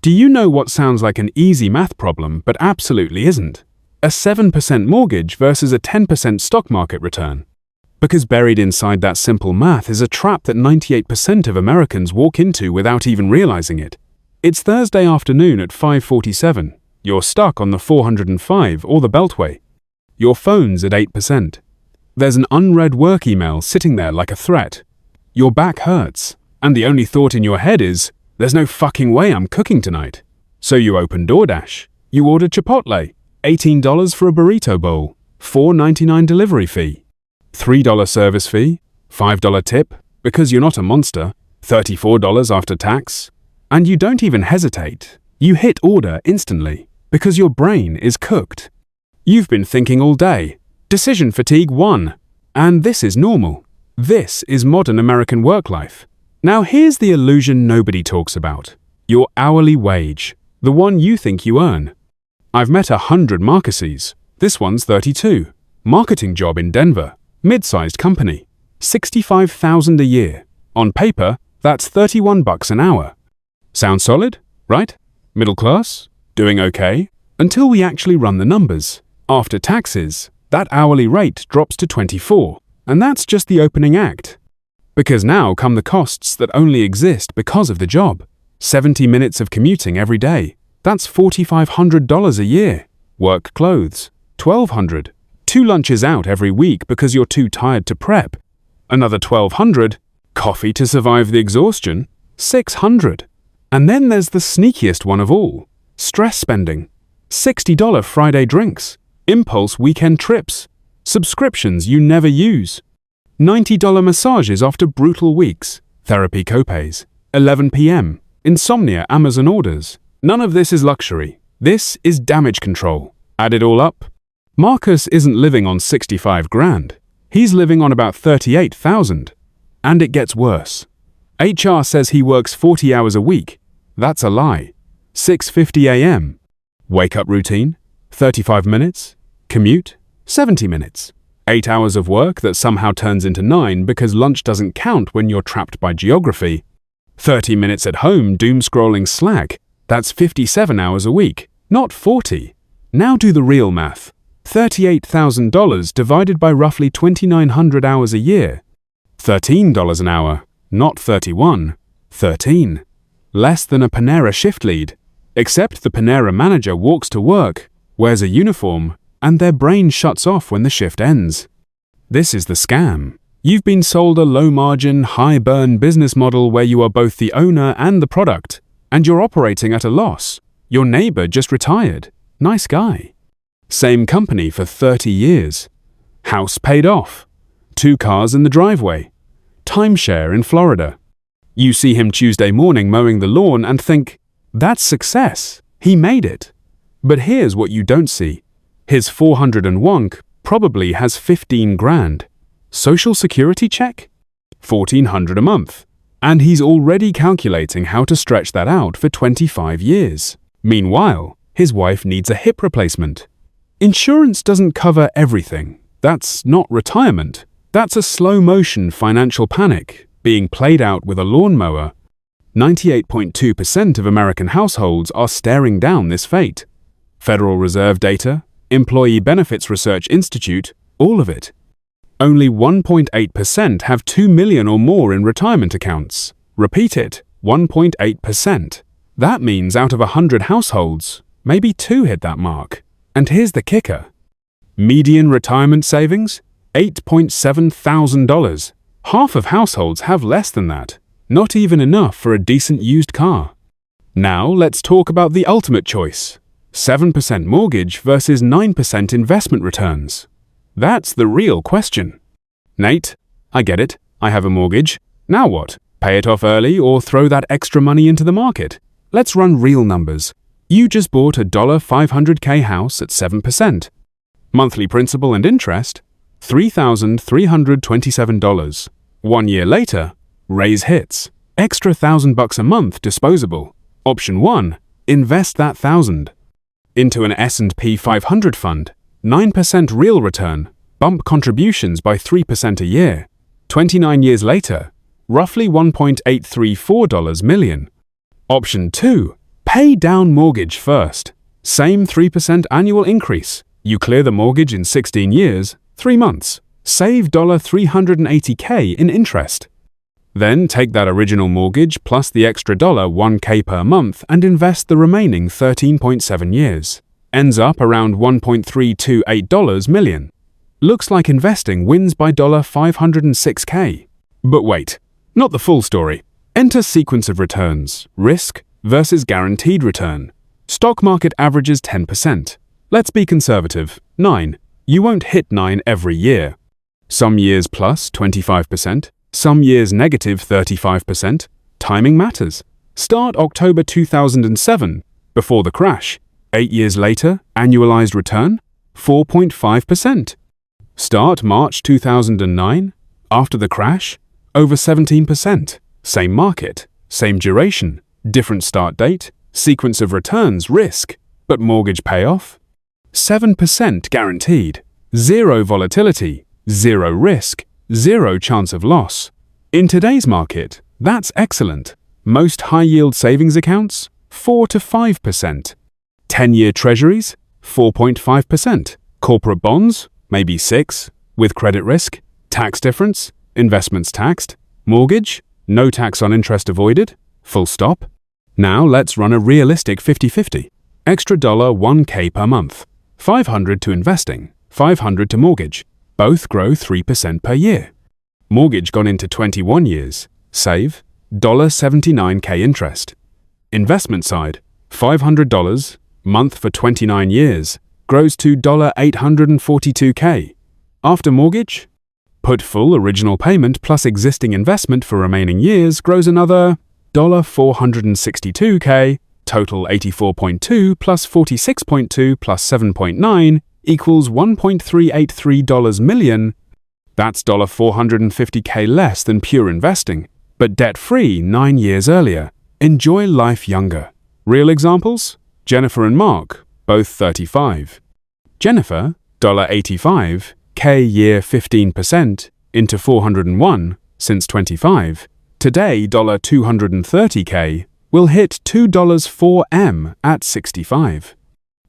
Do you know what sounds like an easy math problem but absolutely isn't? A 7% mortgage versus a 10% stock market return. Because buried inside that simple math is a trap that 98% of Americans walk into without even realizing it. It's Thursday afternoon at 5:47. You're stuck on the 405 or the Beltway. Your phone's at 8%. There's an unread work email sitting there like a threat. Your back hurts, and the only thought in your head is, there's no fucking way I'm cooking tonight. So you open DoorDash. You order Chipotle, $18 for a burrito bowl, $4.99 delivery fee, $3 service fee, $5 tip, because you're not a monster, $34 after tax. And you don't even hesitate. You hit order instantly, because your brain is cooked. You've been thinking all day. Decision fatigue 1. And this is normal. This is modern American work life. Now here's the illusion nobody talks about. Your hourly wage. The one you think you earn. I've met 100 Marcuses. This one's 32. Marketing job in Denver. Mid-sized company. $65,000 a year. On paper, that's $31 an hour. Sound solid, right? Middle class? Doing okay? Until we actually run the numbers. After taxes, that hourly rate drops to 24, and that's just the opening act. Because now come the costs that only exist because of the job. 70 minutes of commuting every day. That's $4,500 a year. Work clothes, $1,200. 2 lunches out every week because you're too tired to prep. Another $1,200. Coffee to survive the exhaustion, $600. And then there's the sneakiest one of all. Stress spending. $60 Friday drinks. Impulse weekend trips. Subscriptions you never use. $90 massages after brutal weeks. Therapy copays. 11 p.m. Insomnia Amazon orders. None of this is luxury. This is damage control. Add it all up. Marcus isn't living on 65 grand. He's living on about 38,000. And it gets worse. HR says he works 40 hours a week. That's a lie. 6:50 a.m. Wake up routine, 35 minutes. Commute, 70 minutes. 8 hours of work that somehow turns into 9 because lunch doesn't count when you're trapped by geography. 30 minutes at home doom-scrolling Slack. That's 57 hours a week, not 40. Now do the real math. $38,000 divided by roughly 2,900 hours a year. $13 an hour, not 31. 13. Less than a Panera shift lead. Except the Panera manager walks to work, wears a uniform, and their brain shuts off when the shift ends. This is the scam. You've been sold a low-margin, high-burn business model where you are both the owner and the product, and you're operating at a loss. Your neighbor just retired. Nice guy. Same company for 30 years. House paid off. 2 cars in the driveway. Timeshare in Florida. You see him Tuesday morning mowing the lawn and think, that's success. He made it. But here's what you don't see. His 400 and wonk probably has 15 grand. Social security check? 1,400 a month. And he's already calculating how to stretch that out for 25 years. Meanwhile, his wife needs a hip replacement. Insurance doesn't cover everything. That's not retirement. That's a slow-motion financial panic being played out with a lawnmower. 98.2% of American households are staring down this fate. Federal Reserve data, Employee Benefits Research Institute, all of it. Only 1.8% have 2 million or more in retirement accounts. Repeat it, 1.8%. That means out of 100 households, maybe 2 hit that mark. And here's the kicker. Median retirement savings? $8,700. Half of households have less than that. Not even enough for a decent used car. Now let's talk about the ultimate choice. 7% mortgage versus 9% investment returns. That's the real question. Nate, I get it. I have a mortgage. Now what? Pay it off early or throw that extra money into the market? Let's run real numbers. You just bought a $500K house at 7%. Monthly principal and interest, $3,327. 1 year later, raise hits. Extra $1,000 a month disposable. Option 1, invest that $1,000 into an S&P 500 fund. 9% real return. Bump contributions by 3% a year. 29 years later, roughly $1.834 million. Option 2, Pay down mortgage first. Same 3% annual increase. You clear the mortgage in 16 years, 3 months. Save $380K in interest. Then take that original mortgage plus the extra $1K per month and invest the remaining 13.7 years. Ends up around $1.328 million. Looks like investing wins by $506K. But wait, not the full story. Enter sequence of returns, risk versus guaranteed return. Stock market averages 10%. Let's be conservative, 9. You won't hit 9 every year. Some years plus 25%, some years negative 35%. Timing matters. Start October 2007, before the crash. 8 years later, annualized return, 4.5%. Start March 2009, after the crash, over 17%. Same market, same duration, different start date, sequence of returns, risk, but mortgage payoff? 7% guaranteed, 0 volatility, 0 risk, 0 chance of loss. In today's market, that's excellent. Most high-yield savings accounts, 4 to 5%. 10-year treasuries, 4.5%. Corporate bonds, maybe 6, with credit risk, tax difference, investments taxed, mortgage, no tax on interest avoided, full stop. Now let's run a realistic 50-50. Extra $1K per month. $500 to investing, $500 to mortgage. Both grow 3% per year. Mortgage gone into 21 years. Save $79K interest. Investment side, $500, month for 29 years, grows to $842K. After mortgage, put full original payment plus existing investment for remaining years grows another $462K, total 84.2 plus 46.2 plus 7.9 equals $1.383 million. That's $450K less than pure investing, but debt-free 9 years earlier. Enjoy life younger. Real examples? Jennifer and Mark, both 35. Jennifer, $85, K year 15%, into 401, since 25. Today, $230K will hit $2.04M at 65.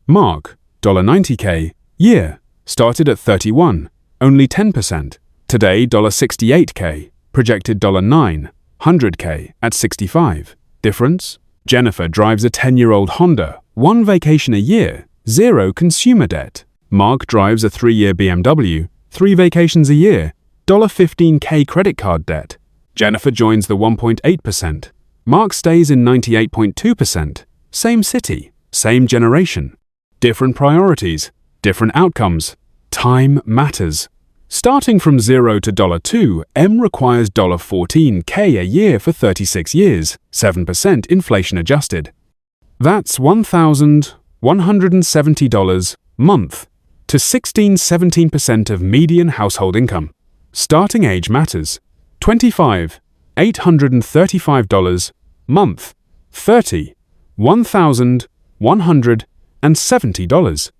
Mark, $90K, year, started at 31, only 10%. Today, $68K, projected $9, 100K at 65. Difference? Jennifer drives a 10-year-old Honda, 1 vacation a year, 0 consumer debt. Mark drives a 3-year BMW, 3 vacations a year, $15K credit card debt. Jennifer joins the 1.8%. Mark stays in 98.2%. Same city, same generation. Different priorities, different outcomes. Time matters. Starting from 0 to $2, M requires $14K a year for 36 years, 7% inflation adjusted. That's $1,170 month to 16-17% of median household income. Starting age matters. 25, $835 month. 30, $1,170.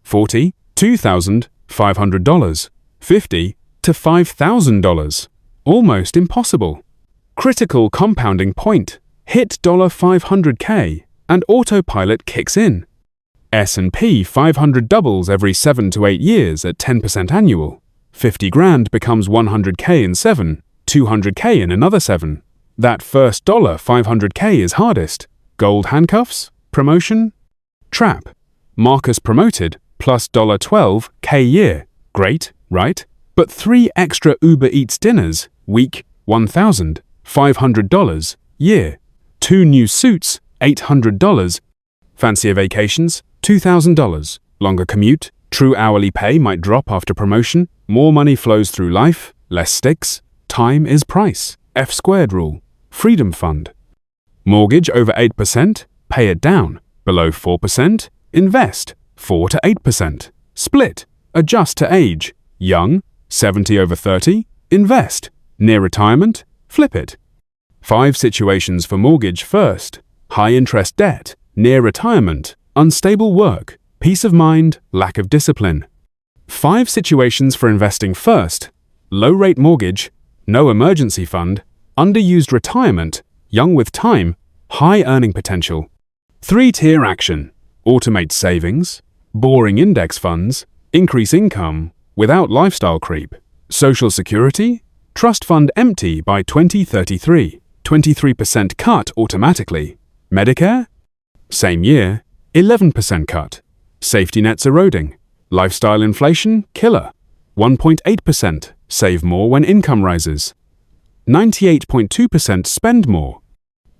40, $2,500. 50 to $5,000. Almost impossible. Critical compounding point. Hit $500K and autopilot kicks in. S&P 500 doubles every 7 to 8 years at 10% annual. 50 grand becomes 100K in 7, 200K in another 7. That first $500K is hardest. Gold handcuffs? Promotion? Trap. Marcus promoted plus $12K year. Great, right? But 3 extra Uber Eats dinners, week, $1,500, year. 2 new suits, $800. Fancier vacations, $2,000. Longer commute, true hourly pay might drop after promotion. More money flows through life, less sticks. Time is price. F-squared rule. Freedom fund. Mortgage over 8%, pay it down. Below 4%, invest. 4 to 8%. Split. Adjust to age. Young, 70 over 30, invest. Near retirement, flip it. 5 situations for mortgage first. High interest debt, near retirement, unstable work, peace of mind, lack of discipline. 5 situations for investing first. Low rate mortgage, no emergency fund, underused retirement, young with time, high earning potential. Three-tier action. Automate savings. Boring index funds. Increase income without lifestyle creep. Social security. Trust fund empty by 2033. 23% cut automatically. Medicare? Same year, 11% cut. Safety nets eroding. Lifestyle inflation? Killer. 1.8%. Save more when income rises. 98.2% spend more.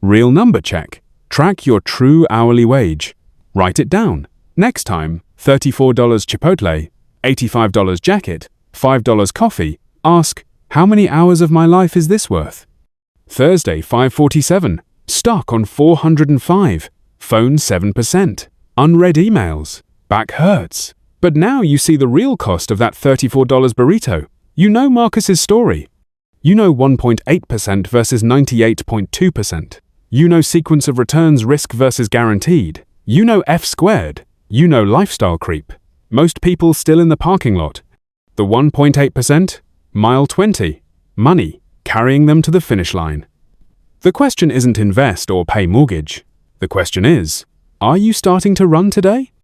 Real number check. Track your true hourly wage. Write it down. Next time, $34 Chipotle, $85 jacket, $5 coffee. Ask, how many hours of my life is this worth? Thursday, 5:47. Stock on 405. Phone 7%. Unread emails. Back hurts. But now you see the real cost of that $34 burrito. You know Marcus's story. You know 1.8% versus 98.2%. You know sequence of returns risk versus guaranteed. You know F squared. You know lifestyle creep. Most people still in the parking lot. The 1.8%? Mile 20. Money, carrying them to the finish line. The question isn't invest or pay mortgage. The question is, are you starting to run today?